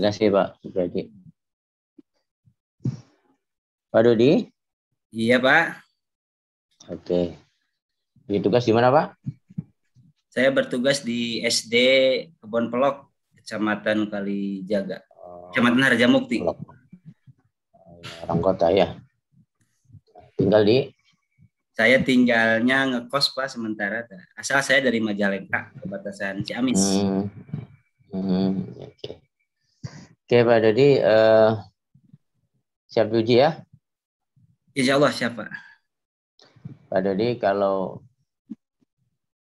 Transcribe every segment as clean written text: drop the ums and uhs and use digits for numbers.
Terima kasih Pak Supradi. Pak Dodi? Iya Pak. Oke. Di tugas di mana Pak? Saya bertugas di SD Kebon Pelok, Kecamatan Kalijaga, Kecamatan Harjamukti. Orang kota ya. Tinggal di? Saya tinggalnya ngekos Pak sementara. Asal saya dari Majalengka, perbatasan Ciamis. Oke. Oke Pak Dodi, siap uji ya? Insya Allah siap Pak. Pak Dodi, kalau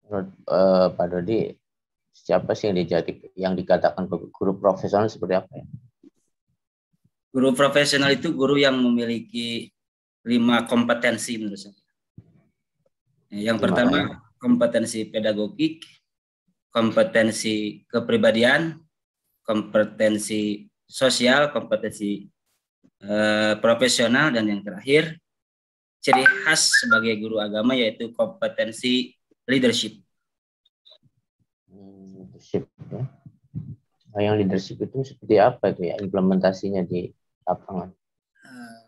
menurut Pak Dodi, siapa sih yang dikatakan guru profesional seperti apa ya? Guru profesional itu guru yang memiliki 5 kompetensi menurut saya. Yang pertama kompetensi pedagogik, kompetensi kepribadian, kompetensi sosial, kompetensi profesional, dan yang terakhir ciri khas sebagai guru agama yaitu kompetensi leadership. Leadership ya. Nah, yang leadership itu seperti apa itu ya implementasinya di lapangan?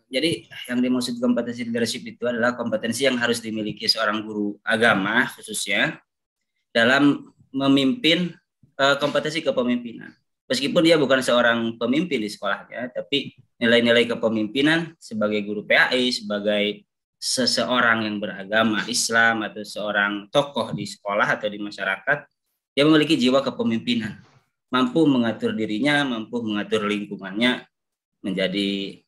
Jadi yang dimaksud kompetensi leadership itu adalah kompetensi yang harus dimiliki seorang guru agama khususnya dalam memimpin, kompetensi kepemimpinan. Meskipun dia bukan seorang pemimpin di sekolahnya, tapi nilai-nilai kepemimpinan sebagai guru PAI, sebagai seseorang yang beragama Islam atau seorang tokoh di sekolah atau di masyarakat, dia memiliki jiwa kepemimpinan, mampu mengatur dirinya, mampu mengatur lingkungannya menjadi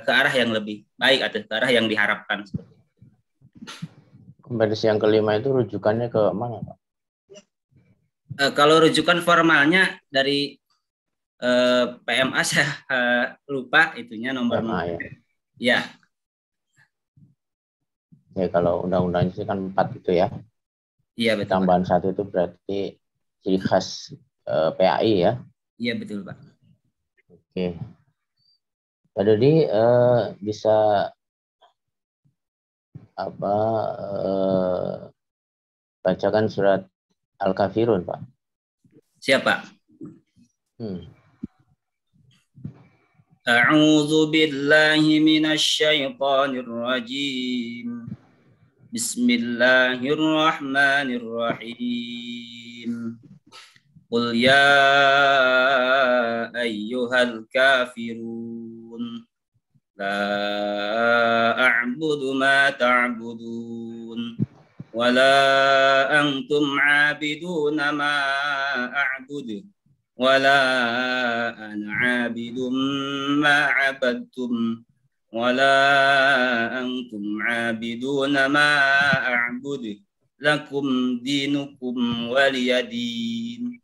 ke arah yang lebih baik atau ke arah yang diharapkan. Kompetensi yang kelima itu rujukannya ke mana Pak? Kalau rujukan formalnya dari PMA saya lupa itunya nomor PMA, ya. Ya kalau undang-undangnya sih kan 4 itu ya. Iya betul. Tambahan Pak. 1 itu berarti ciri khas PAI ya. Iya betul Pak. Oke. Pak Dodi bisa bacakan surat Al-Kafirun Pak? Siapa? A'udzu billahi minasyaitonir rajim. Bismillahirrahmanirrahim. Qul ya ayyuhal kafirun la a'budu ma ta'budun wa la antum 'abiduna ma a'budu wa la ana 'abidum ma 'abadtum wa la antum 'abiduna ma a'budu lakum dinukum waliyadin.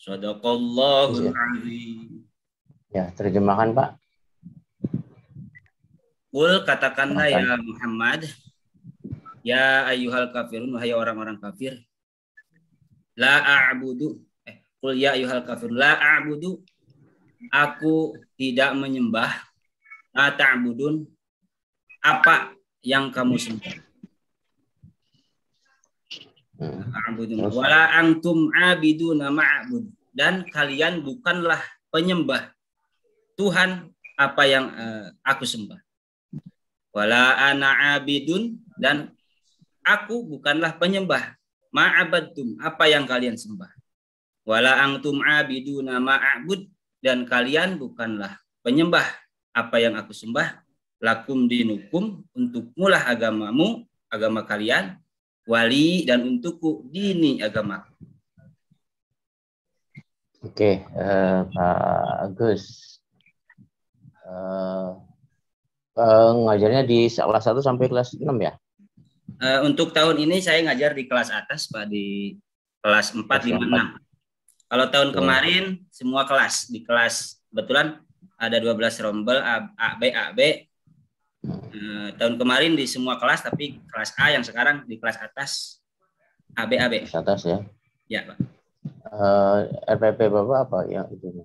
Shadaqallahul azim. Ya, terjemahkan Pak. Qul, katakanlah ya Muhammad, ya ayyuhal kafirun, wahai orang-orang kafir, la a'budu, qul ya ayyuhal kafirun, la a'budu, aku tidak menyembah, la ta'budun, apa yang kamu sembah. Wala antum abiduna ma'bud, dan kalian bukanlah penyembah Tuhan apa yang aku sembah. Wala ana abidun, dan aku bukanlah penyembah ma'abadtum, apa yang kalian sembah. Wala antum abiduna ma'abud, dan kalian bukanlah penyembah apa yang aku sembah. Lakum dinukum, untukmulah agamamu, agama kalian. Wali, dan untukku dini agama. Oke, Pak Agus. Ngajarnya di kelas 1 sampai kelas 6 ya? Untuk tahun ini saya ngajar di kelas atas Pak, di kelas 4, 5, 6. Kalau tahun kemarin semua kelas, di kelas kebetulan ada 12 rombel AB. Tahun kemarin di semua kelas, tapi kelas A yang sekarang di kelas atas AB. Kelas atas ya? Ya Pak. RPP Bapak apa yang itu?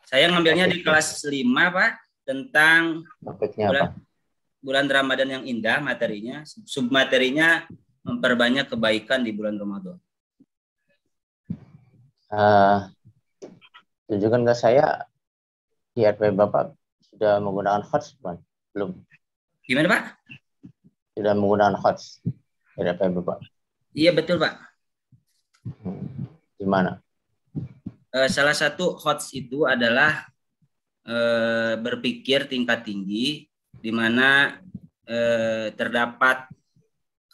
Saya ngambilnya di kelas 5 Pak, tentang bulan Ramadan yang indah, materinya. Submaterinya memperbanyak kebaikan di bulan Ramadan. tunjukkan ke saya di RP Bapak sudah menggunakan hots bukan? Belum. Gimana Pak? Sudah menggunakan hots di RP Bapak. Iya betul Pak. Gimana? Salah satu hots itu adalah berpikir tingkat tinggi, di mana terdapat,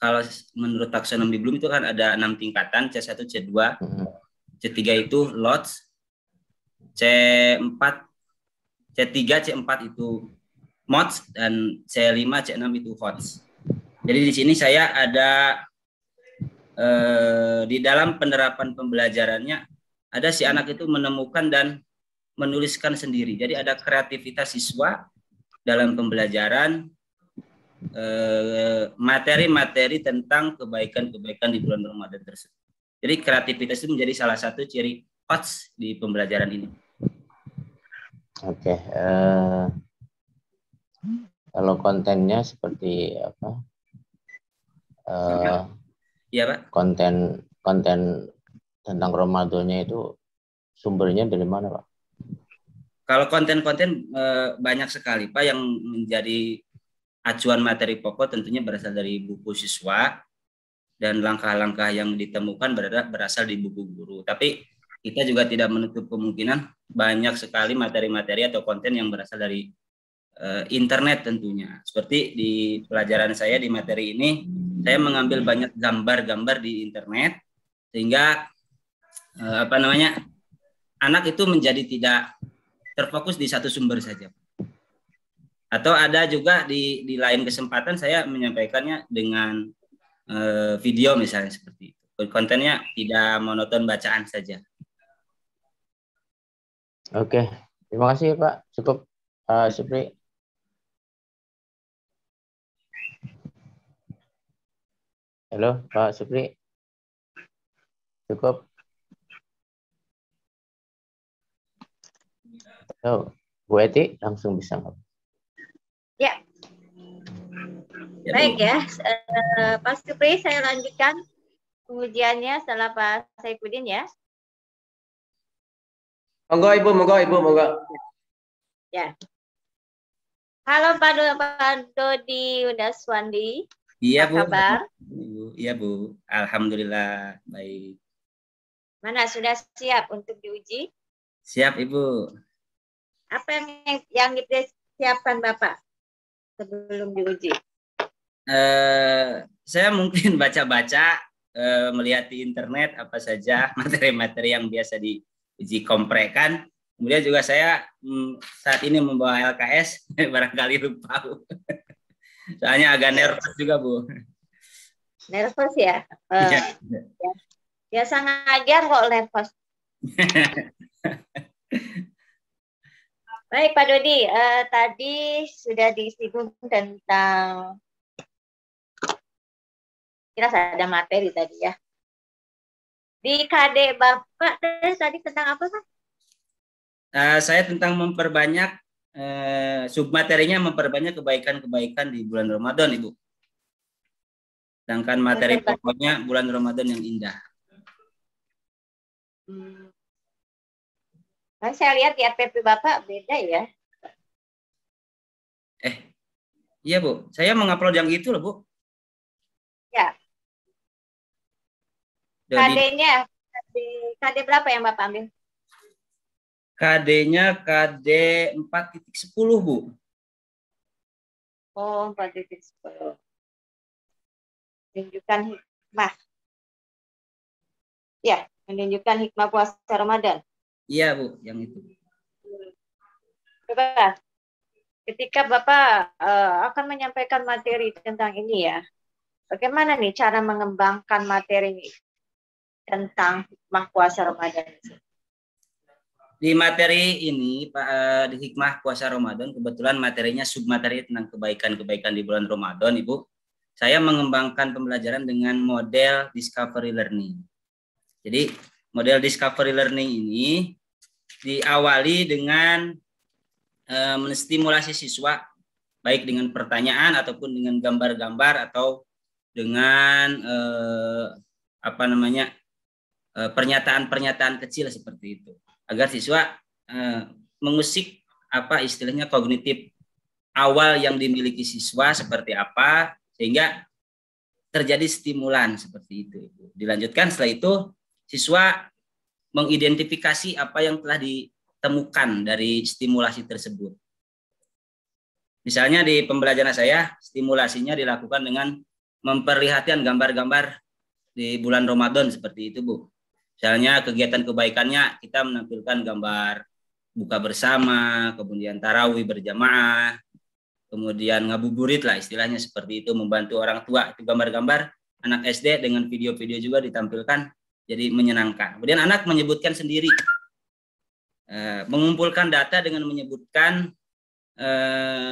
kalau menurut taksonomi Bloom itu kan ada 6 tingkatan, C1, C2, C3 itu lots, C4, C3, C4 itu mods, dan C5, C6 itu hots. Jadi di sini saya ada di dalam penerapan pembelajarannya, ada si anak itu menemukan dan menuliskan sendiri. Jadi ada kreativitas siswa dalam pembelajaran materi-materi tentang kebaikan-kebaikan di bulan Ramadan tersebut. Jadi kreativitas itu menjadi salah satu ciri hots di pembelajaran ini. Oke. Kalau kontennya seperti apa? Iya Pak. Konten tentang Ramadannya itu sumbernya dari mana Pak? Kalau konten-konten banyak sekali Pak, yang menjadi acuan materi pokok tentunya berasal dari buku siswa, dan langkah-langkah yang ditemukan berasal di buku guru. Tapi kita juga tidak menutup kemungkinan banyak sekali materi-materi atau konten yang berasal dari internet tentunya. Seperti di pelajaran saya di materi ini, saya mengambil banyak gambar-gambar di internet, sehingga anak itu menjadi tidak terfokus di satu sumber saja. Atau ada juga di lain kesempatan saya menyampaikannya dengan video misalnya seperti itu. Kontennya tidak monoton bacaan saja. Oke, terima kasih Pak. Cukup, Supri. Halo Pak Supri. Cukup. Oh, Bu Eti langsung bisa nggak? Ya. Baik ya, Pak Supri, saya lanjutkan pengujiannya setelah Pak Saifuddin ya. Monggo Ibu, monggo. Ya. Halo Pak Dodi Udaswandi. Iya Bu. Apa kabar? Iya Bu, alhamdulillah baik. Mana sudah siap untuk diuji? Siap Ibu. Apa yang dipersiapkan Bapak sebelum diuji? Saya mungkin baca-baca, melihat di internet apa saja materi-materi yang biasa diuji komprekan. Kemudian juga saya saat ini membawa LKS, barangkali lupa Bu. Soalnya agak nervous juga Bu. Nervous ya? Ya. Biasa ngajar kok nervous. Baik Pak Dodi, tadi sudah disinggung tentang, kira ada materi tadi ya. Di KD Bapak tadi tentang apa Pak? Saya tentang memperbanyak, submaterinya memperbanyak kebaikan-kebaikan di bulan Ramadan Ibu. Sedangkan materi pokoknya bulan Ramadan yang indah. Saya lihat di RPP Bapak beda ya. Iya Bu, saya mengupload yang itu loh Bu. Ya. KD-nya, KD berapa yang Bapak ambil? KD-nya KD 4.10 Bu. Oh, 4.10. Menunjukkan hikmah. Ya, menunjukkan hikmah puasa Ramadan. Iya Bu, yang itu. Bapak, ketika Bapak akan menyampaikan materi tentang ini ya, bagaimana nih cara mengembangkan materi ini tentang hikmah puasa Ramadan? Di materi ini, di hikmah puasa Ramadan, kebetulan materinya submateri tentang kebaikan-kebaikan di bulan Ramadan, Ibu. Saya mengembangkan pembelajaran dengan model discovery learning. Jadi, model discovery learning ini diawali dengan menstimulasi siswa, baik dengan pertanyaan ataupun dengan gambar-gambar atau dengan pernyataan-pernyataan kecil seperti itu, agar siswa mengusik apa istilahnya kognitif awal yang dimiliki siswa seperti apa sehingga terjadi stimulan seperti itu. Dilanjutkan setelah itu siswa mengidentifikasi apa yang telah ditemukan dari stimulasi tersebut. Misalnya di pembelajaran saya, stimulasinya dilakukan dengan memperlihatkan gambar-gambar di bulan Ramadan seperti itu, Bu. Misalnya kegiatan kebaikannya kita menampilkan gambar buka bersama, kemudian tarawih berjamaah, kemudian ngabuburit lah istilahnya seperti itu, membantu orang tua. Itu gambar-gambar anak SD dengan video-video juga ditampilkan, jadi menyenangkan. Kemudian anak menyebutkan sendiri, mengumpulkan data dengan menyebutkan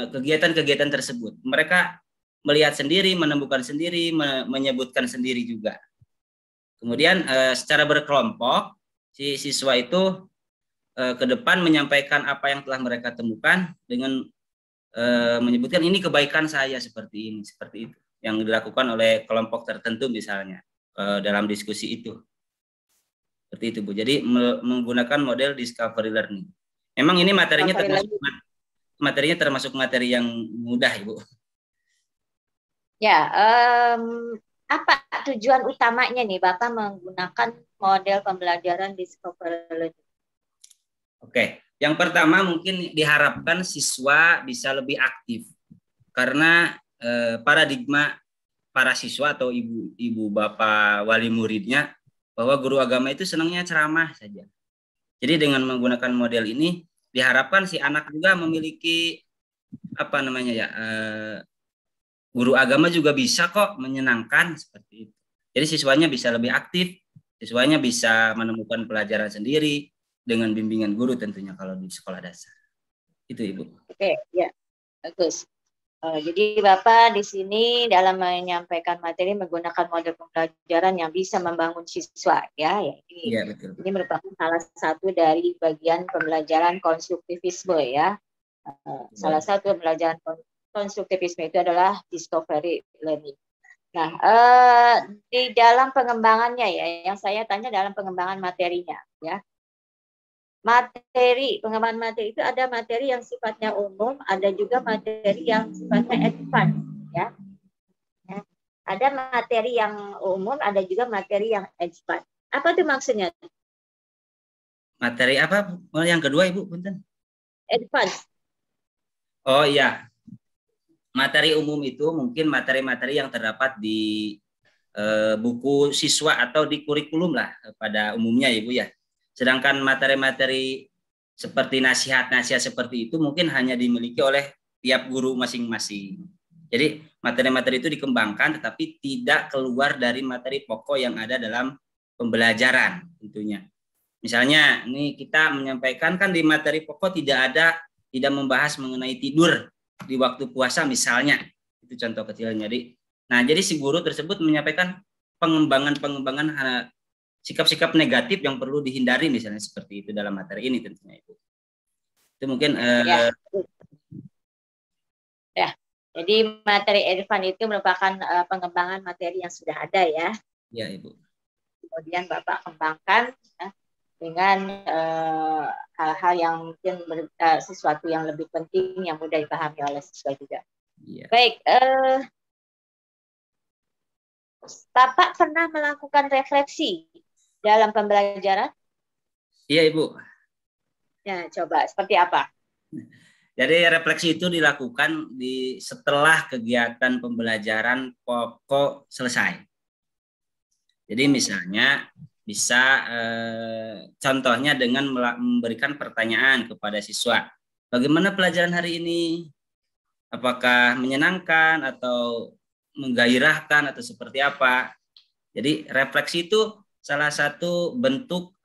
kegiatan-kegiatan tersebut. Mereka melihat sendiri, menemukan sendiri, menyebutkan sendiri juga. Kemudian secara berkelompok, si siswa itu ke depan menyampaikan apa yang telah mereka temukan dengan menyebutkan ini kebaikan saya seperti ini, seperti itu. Yang dilakukan oleh kelompok tertentu misalnya dalam diskusi itu. Seperti itu, Bu. Jadi menggunakan model discovery learning. Memang ini materinya termasuk materi yang mudah, Ibu. Ya, apa tujuan utamanya nih Bapak menggunakan model pembelajaran discovery learning? Oke, yang pertama mungkin diharapkan siswa bisa lebih aktif karena paradigma para siswa atau ibu bapak wali muridnya bahwa guru agama itu senangnya ceramah saja. Jadi dengan menggunakan model ini diharapkan si anak juga memiliki apa namanya ya, guru agama juga bisa kok menyenangkan seperti itu. Jadi siswanya bisa lebih aktif, siswanya bisa menemukan pelajaran sendiri dengan bimbingan guru tentunya kalau di sekolah dasar. Itu Ibu. Oke, ya, bagus. Jadi Bapak di sini dalam menyampaikan materi menggunakan model pembelajaran yang bisa membangun siswa, ya. Iya, betul. Ini merupakan salah satu dari bagian pembelajaran konstruktivisme, ya. Salah satu pembelajaran konstruktivisme itu adalah discovery learning. Nah, di dalam pengembangannya ya, yang saya tanya dalam pengembangan materinya, ya. Pengembangan materi itu ada materi yang sifatnya umum, ada juga materi yang sifatnya advance, ya. Ada materi yang umum, ada juga materi yang advance. Apa itu maksudnya? Materi apa? Oh, yang kedua Ibu, punten. Advance. Oh iya. Materi umum itu mungkin materi-materi yang terdapat di buku siswa atau di kurikulum lah pada umumnya Ibu ya. Sedangkan materi-materi seperti nasihat-nasihat seperti itu mungkin hanya dimiliki oleh tiap guru masing-masing. Jadi materi-materi itu dikembangkan tetapi tidak keluar dari materi pokok yang ada dalam pembelajaran tentunya. Misalnya ini kita menyampaikan kan di materi pokok tidak membahas mengenai tidur di waktu puasa misalnya. Itu contoh kecilnya. Jadi si guru tersebut menyampaikan pengembangan sikap-sikap negatif yang perlu dihindari misalnya seperti itu dalam materi ini tentunya Ibu. Itu mungkin ya. Jadi materi advance itu merupakan pengembangan materi yang sudah ada ya. Ya Ibu. Kemudian Bapak kembangkan ya, dengan hal-hal yang mungkin sesuatu yang lebih penting yang mudah dipahami oleh siswa juga. Ya. Baik, Bapak pernah melakukan refleksi dalam pembelajaran? Iya Ibu. Ya, coba seperti apa? Jadi refleksi itu dilakukan setelah kegiatan pembelajaran pokok selesai. Jadi misalnya bisa contohnya dengan memberikan pertanyaan kepada siswa. Bagaimana pelajaran hari ini? Apakah menyenangkan atau menggairahkan atau seperti apa? Jadi refleksi itu salah satu bentuk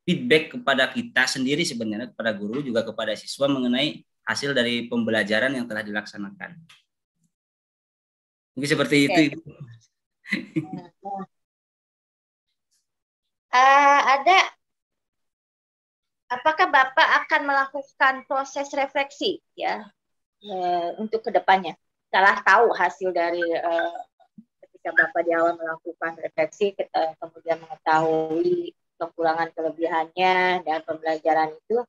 feedback kepada kita sendiri sebenarnya, kepada guru juga kepada siswa mengenai hasil dari pembelajaran yang telah dilaksanakan. Mungkin seperti itu. Apakah Bapak akan melakukan proses refleksi ya untuk kedepannya? Setelah tahu hasil dari ketika Bapak di awal melakukan refleksi, kemudian mengetahui kekurangan kelebihannya dan pembelajaran itu,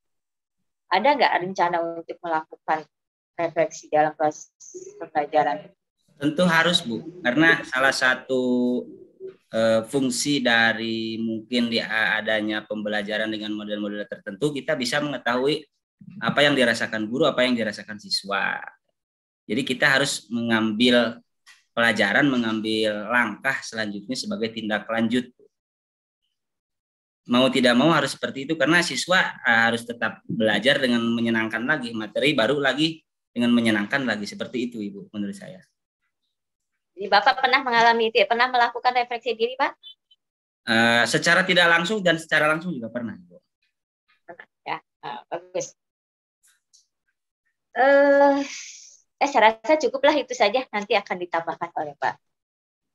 ada nggak rencana untuk melakukan refleksi dalam proses pembelajaran? Tentu harus, Bu, karena salah satu fungsi dari mungkin adanya pembelajaran dengan model-model tertentu, kita bisa mengetahui apa yang dirasakan guru, apa yang dirasakan siswa. Jadi kita harus mengambil pelajaran, mengambil langkah selanjutnya sebagai tindak lanjut. Mau tidak mau harus seperti itu, karena siswa harus tetap belajar dengan menyenangkan lagi, materi baru lagi dengan menyenangkan lagi, seperti itu Ibu menurut saya. Jadi Bapak pernah mengalami itu ya? Pernah melakukan refleksi diri, Pak? Secara tidak langsung dan secara langsung juga pernah, Ibu. Ya, bagus. Saya rasa cukuplah itu saja, nanti akan ditambahkan oleh Pak.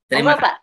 Terima kasih, Pak.